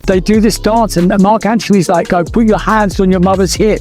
they do this dance, and Mark Antony's like, go put your hands on your mother's hip.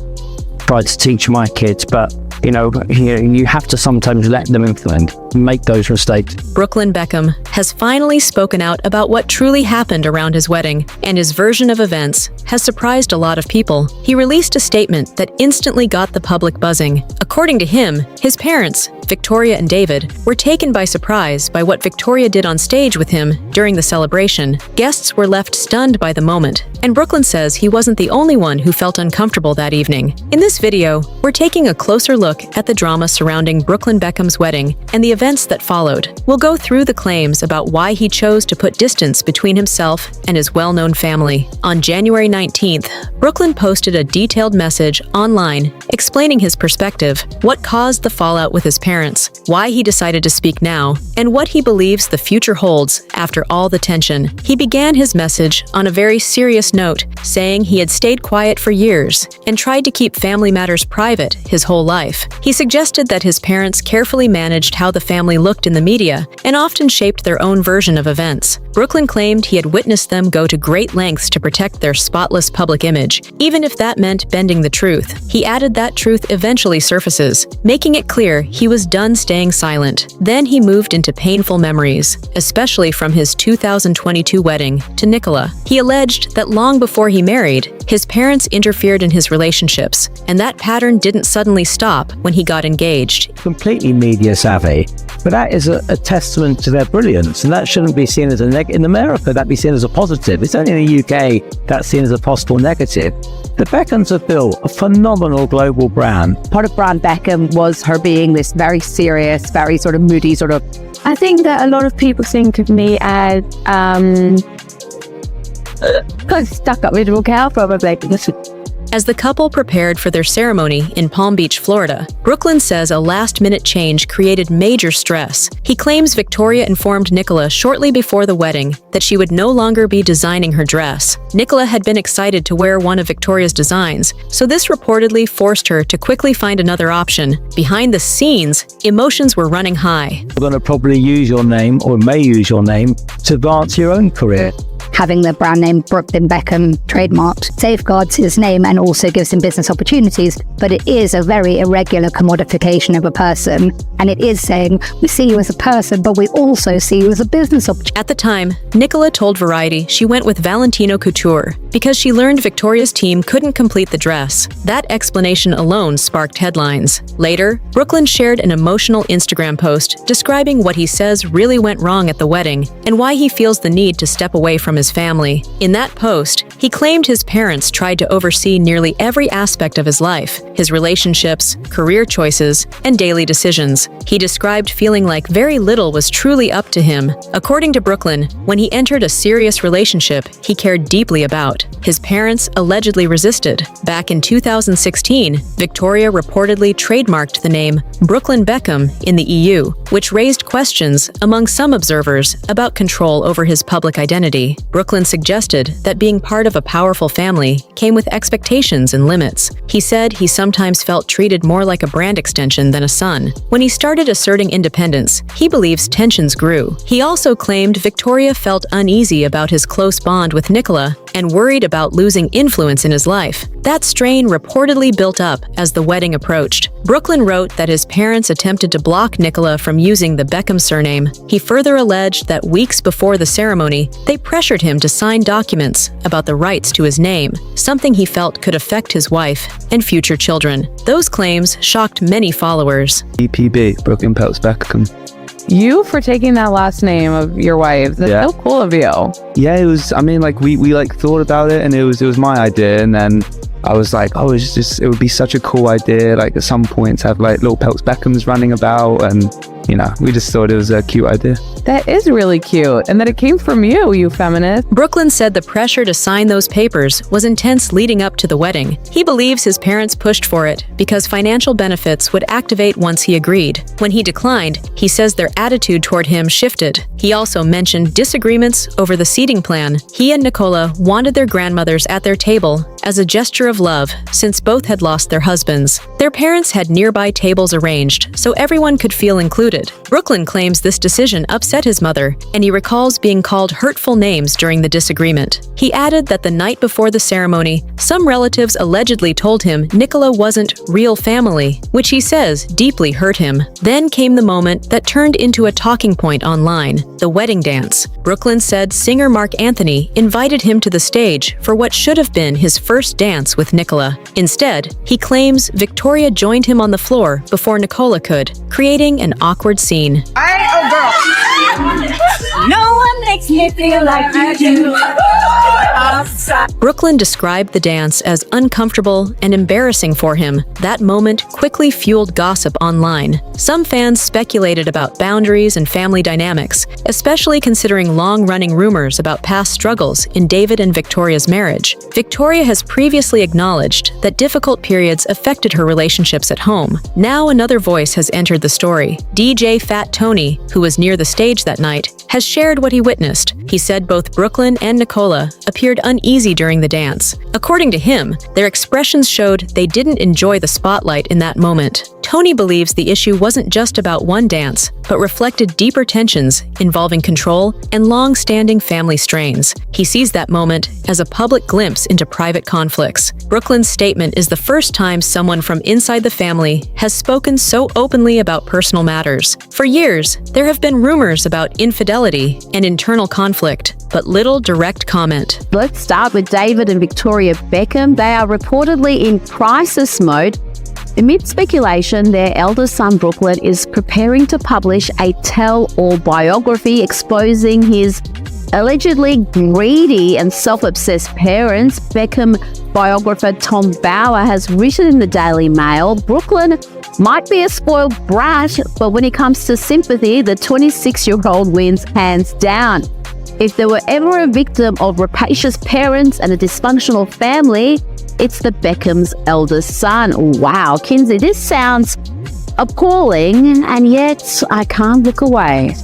Try to teach my kids, but you have to sometimes let them influence, make those mistakes. Brooklyn Beckham has finally spoken out about what truly happened around his wedding, and his version of events has surprised a lot of people. He released a statement that instantly got the public buzzing. According to him, his parents, Victoria and David, were taken by surprise by what Victoria did on stage with him during the celebration. Guests were left stunned by the moment, and Brooklyn says he wasn't the only one who felt uncomfortable that evening. In this video, we're taking a closer look at the drama surrounding Brooklyn Beckham's wedding and the events that followed. We'll go through the claims about why he chose to put distance between himself and his well-known family. On January 19th, Brooklyn posted a detailed message online explaining his perspective, what caused the fallout with his parents, why he decided to speak now, and what he believes the future holds after all the tension. He began his message on a very serious note, saying he had stayed quiet for years and tried to keep family matters private his whole life. He suggested that his parents carefully managed how the family looked in the media and often shaped their own version of events. Brooklyn claimed he had witnessed them go to great lengths to protect their spotless public image, even if that meant bending the truth. He added that truth eventually surfaces, making it clear he was done staying silent. Then he moved into painful memories, especially from his 2022 wedding to Nicola. He alleged that long before he married, his parents interfered in his relationships, and that pattern didn't suddenly stop when he got engaged. Completely media savvy, but that is a testament to their brilliance, and that shouldn't be seen as a negative. In America, that'd be seen as a positive. It's only in the UK that's seen as a possible negative. The Beckhams have built a phenomenal global brand. Part of brand Beckham was her being this very serious, very sort of moody sort of... I think that a lot of people think of me as kind of stuck-up miserable cow, probably. As the couple prepared for their ceremony in Palm Beach, Florida, Brooklyn says a last-minute change created major stress. He claims Victoria informed Nicola shortly before the wedding that she would no longer be designing her dress. Nicola had been excited to wear one of Victoria's designs, so this reportedly forced her to quickly find another option. Behind the scenes, emotions were running high. We're going to probably use your name, or may use your name, to advance your own career. Having the brand name Brooklyn Beckham trademarked safeguards his name and also gives him business opportunities, but it is a very irregular commodification of a person, and it is saying, we see you as a person, but we also see you as a business opportunity. At the time, Nicola told Variety she went with Valentino Couture because she learned Victoria's team couldn't complete the dress. That explanation alone sparked headlines. Later, Brooklyn shared an emotional Instagram post describing what he says really went wrong at the wedding and why he feels the need to step away from his family. In that post, he claimed his parents tried to oversee nearly every aspect of his life, his relationships, career choices, and daily decisions. He described feeling like very little was truly up to him. According to Brooklyn, when he entered a serious relationship he cared deeply about, his parents allegedly resisted. Back in 2016, Victoria reportedly trademarked the name Brooklyn Beckham in the EU, which raised questions among some observers about control over his public identity. Brooklyn suggested that being part of a powerful family came with expectations and limits. He said he sometimes felt treated more like a brand extension than a son. When he started asserting independence, he believes tensions grew. He also claimed Victoria felt uneasy about his close bond with Nicola and worried about losing influence in his life. That strain reportedly built up as the wedding approached. Brooklyn wrote that his parents attempted to block Nicola from using the Beckham surname. He further alleged that weeks before the ceremony, they pressured him to sign documents about the rights to his name, something he felt could affect his wife and future children. Those claims shocked many followers. BPB, Brooklyn Peltz Beckham. you for taking that last name of your wife. That's so cool of you. Yeah, it was, I mean, like we like thought about it, and it was my idea, and then I was like, oh, it would be such a cool idea, like at some point to have like little Peltz Beckhams running about, and you know, we just thought it was a cute idea. That is really cute, and that it came from you feminist. Brooklyn said the pressure to sign those papers was intense leading up to the wedding. He believes his parents pushed for it because financial benefits would activate once he agreed. When he declined, he says their attitude toward him shifted. He also mentioned disagreements over the seating plan. He and Nicola wanted their grandmothers at their table as a gesture of love, since both had lost their husbands. Their parents had nearby tables arranged, so everyone could feel included. Brooklyn claims this decision upset his mother, and he recalls being called hurtful names during the disagreement. He added that the night before the ceremony, some relatives allegedly told him Nicola wasn't real family, which he says deeply hurt him. Then came the moment that turned into a talking point online, the wedding dance. Brooklyn said singer Mark Anthony invited him to the stage for what should have been his first dance with Nicola. Instead, he claims Victoria joined him on the floor before Nicola could, creating an awkward scene. No one makes me feel like you do. Brooklyn described the dance as uncomfortable and embarrassing for him. That moment quickly fueled gossip online. Some fans speculated about boundaries and family dynamics, especially considering long-running rumors about past struggles in David and Victoria's marriage. Victoria has previously acknowledged that difficult periods affected her relationships at home. Now another voice has entered the story. DJ Fat Tony, who was near the stage that night, has shared what he witnessed. He said both Brooklyn and Nicola appeared uneasy during the dance. According to him, their expressions showed they didn't enjoy the spotlight in that moment. Tony believes the issue wasn't just about one dance, but reflected deeper tensions involving control and long-standing family strains. He sees that moment as a public glimpse into private conflicts. Brooklyn's statement is the first time someone from inside the family has spoken so openly about personal matters. For years, there have been rumors about infidelity and internal conflict, but little direct comment. Let's start with David and Victoria Beckham. They are reportedly in crisis mode. Amid speculation, their eldest son Brooklyn is preparing to publish a tell-all biography exposing his allegedly greedy and self-obsessed parents. Beckham biographer Tom Bauer has written in the Daily Mail, Brooklyn might be a spoiled brat, but when it comes to sympathy, the 26-year-old wins hands down. If there were ever a victim of rapacious parents and a dysfunctional family, it's the Beckham's eldest son. Wow, Kinsey, this sounds appalling, and yet I can't look away.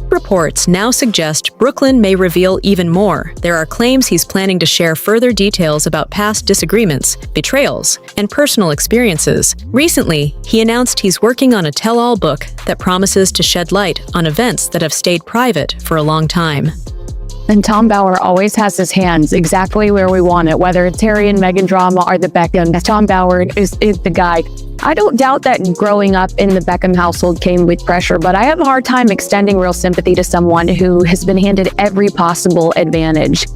Reports now suggest Brooklyn may reveal even more. There are claims he's planning to share further details about past disagreements, betrayals, and personal experiences. Recently, he announced he's working on a tell-all book that promises to shed light on events that have stayed private for a long time. And Tom Bauer always has his hands exactly where we want it, whether it's Harry and Meghan drama or the Beckham. Tom Bauer is the guy. I don't doubt that growing up in the Beckham household came with pressure, but I have a hard time extending real sympathy to someone who has been handed every possible advantage.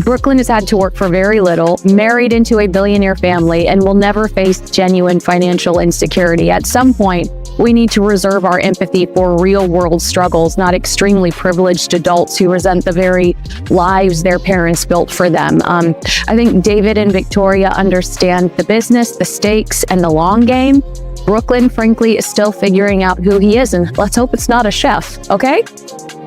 Brooklyn has had to work for very little, married into a billionaire family, and will never face genuine financial insecurity. At some point, we need to reserve our empathy for real-world struggles, not extremely privileged adults who resent the very lives their parents built for them. I think David and Victoria understand the business, the stakes, and the long game. Brooklyn, frankly, is still figuring out who he is, and let's hope it's not a chef, okay?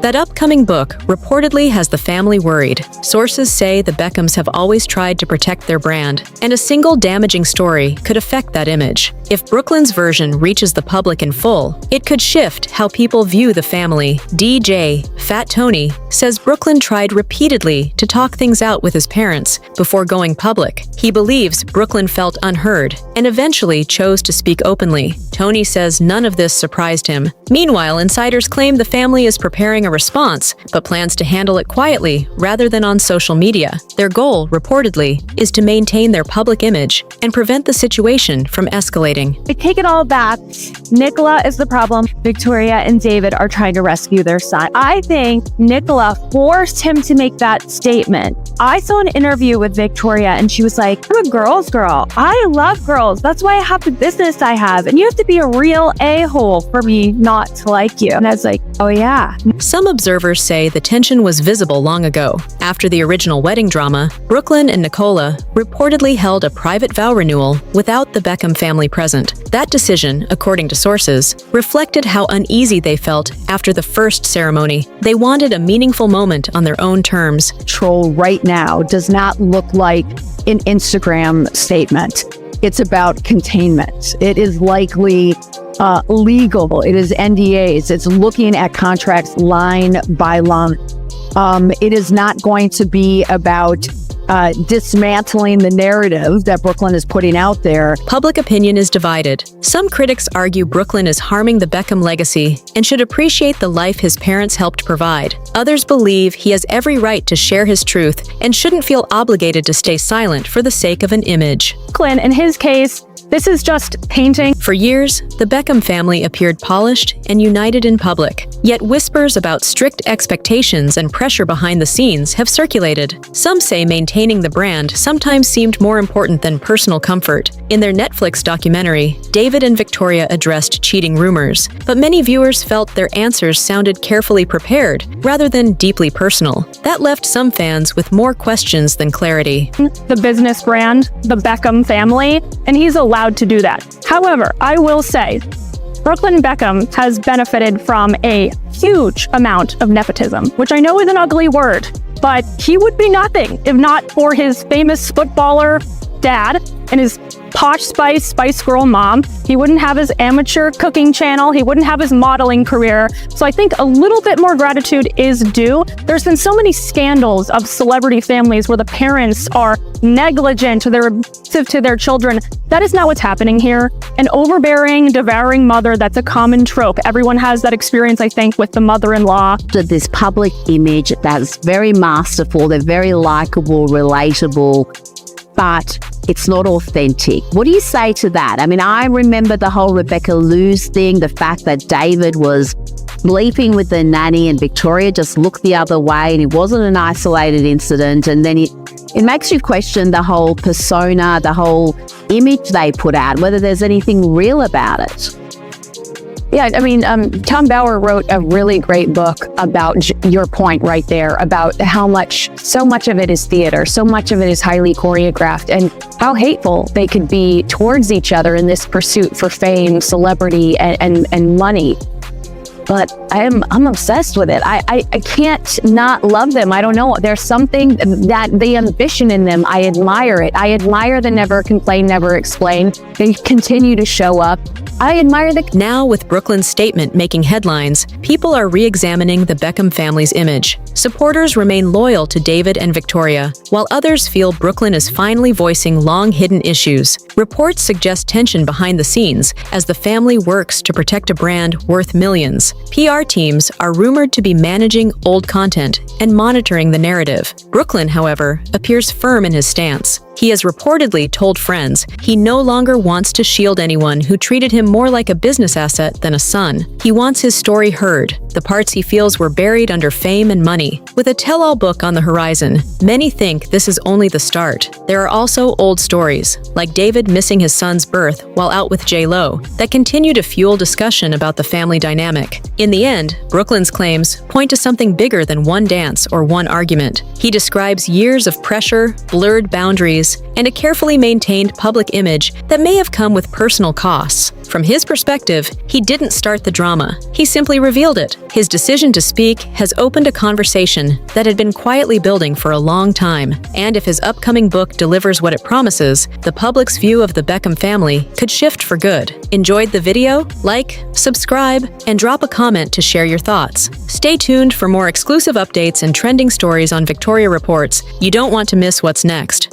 That upcoming book reportedly has the family worried. Sources say the Beckhams have always tried to protect their brand, and a single damaging story could affect that image. If Brooklyn's version reaches the public in full, it could shift how people view the family. DJ Fat Tony says Brooklyn tried repeatedly to talk things out with his parents before going public. He believes Brooklyn felt unheard and eventually chose to speak openly. Tony says none of this surprised him. Meanwhile, insiders claim the family is preparing a response, but plans to handle it quietly rather than on social media. Their goal, reportedly, is to maintain their public image and prevent the situation from escalating. I take it all back. Nicola is the problem. Victoria and David are trying to rescue their son. I think Nicola forced him to make that statement. I saw an interview with Victoria and she was like, I'm a girl's girl. I love girls. That's why I have the business I have. And you have to be a real a-hole for me not to like you. And I was like, oh yeah. Some observers say the tension was visible long ago. After the original wedding drama, Brooklyn and Nicola reportedly held a private vow renewal without the Beckham family present. That decision, according to sources, reflected how uneasy they felt after the first ceremony. They wanted a meaningful moment on their own terms. Troll right now does not look like an Instagram statement. It's about containment. It is likely legal. It is NDAs. It's looking at contracts line by line. It is not going to be about dismantling the narrative that Brooklyn is putting out there. Public opinion is divided. Some critics argue Brooklyn is harming the Beckham legacy and should appreciate the life his parents helped provide. Others believe he has every right to share his truth and shouldn't feel obligated to stay silent for the sake of an image. Brooklyn, in his case, this is just painting. For years, the Beckham family appeared polished and united in public. Yet whispers about strict expectations and pressure behind the scenes have circulated. Some say maintaining the brand sometimes seemed more important than personal comfort. In their Netflix documentary, David and Victoria addressed cheating rumors, but many viewers felt their answers sounded carefully prepared rather than deeply personal. That left some fans with more questions than clarity. The business brand, the Beckham family, and he's allowed to do that. However, I will say, Brooklyn Beckham has benefited from a huge amount of nepotism, which I know is an ugly word, but he would be nothing if not for his famous footballer dad and his posh Spice Girl mom. He wouldn't have his amateur cooking channel. He wouldn't have his modeling career. So I think a little bit more gratitude is due. There's been so many scandals of celebrity families where the parents are negligent or they're abusive to their children. That is not what's happening here. An overbearing, devouring mother, that's a common trope. Everyone has that experience, I think, with the mother-in-law. This public image that's very masterful, they're very likable, relatable, but it's not authentic. What do you say to that? I mean, I remember the whole Rebecca Lewis thing, the fact that David was sleeping with the nanny and Victoria just looked the other way and it wasn't an isolated incident. And then it makes you question the whole persona, the whole image they put out, whether there's anything real about it. Yeah, I mean, Tom Bauer wrote a really great book about your point right there, about how so much of it is theater, so much of it is highly choreographed, and how hateful they could be towards each other in this pursuit for fame, celebrity, and money. But I'm obsessed with it. I can't not love them. I don't know. There's something that the ambition in them. I admire it. I admire the never complain, never explain. They continue to show up. I admire the... Now, with Brooklyn's statement making headlines, people are re-examining the Beckham family's image. Supporters remain loyal to David and Victoria, while others feel Brooklyn is finally voicing long-hidden issues. Reports suggest tension behind the scenes as the family works to protect a brand worth millions. PR teams are rumored to be managing old content and monitoring the narrative. Brooklyn, however, appears firm in his stance. He has reportedly told friends he no longer wants to shield anyone who treated him more like a business asset than a son. He wants his story heard, the parts he feels were buried under fame and money. With a tell-all book on the horizon, many think this is only the start. There are also old stories, like David missing his son's birth while out with J.Lo, that continue to fuel discussion about the family dynamic. In the end, Brooklyn's claims point to something bigger than one dance or one argument. He describes years of pressure, blurred boundaries, and a carefully maintained public image that may have come with personal costs. From his perspective, he didn't start the drama. He simply revealed it. His decision to speak has opened a conversation that had been quietly building for a long time. And if his upcoming book delivers what it promises, the public's view of the Beckham family could shift for good. Enjoyed the video? Like, subscribe, and drop a comment to share your thoughts. Stay tuned for more exclusive updates and trending stories on Victoria Reports. You don't want to miss what's next.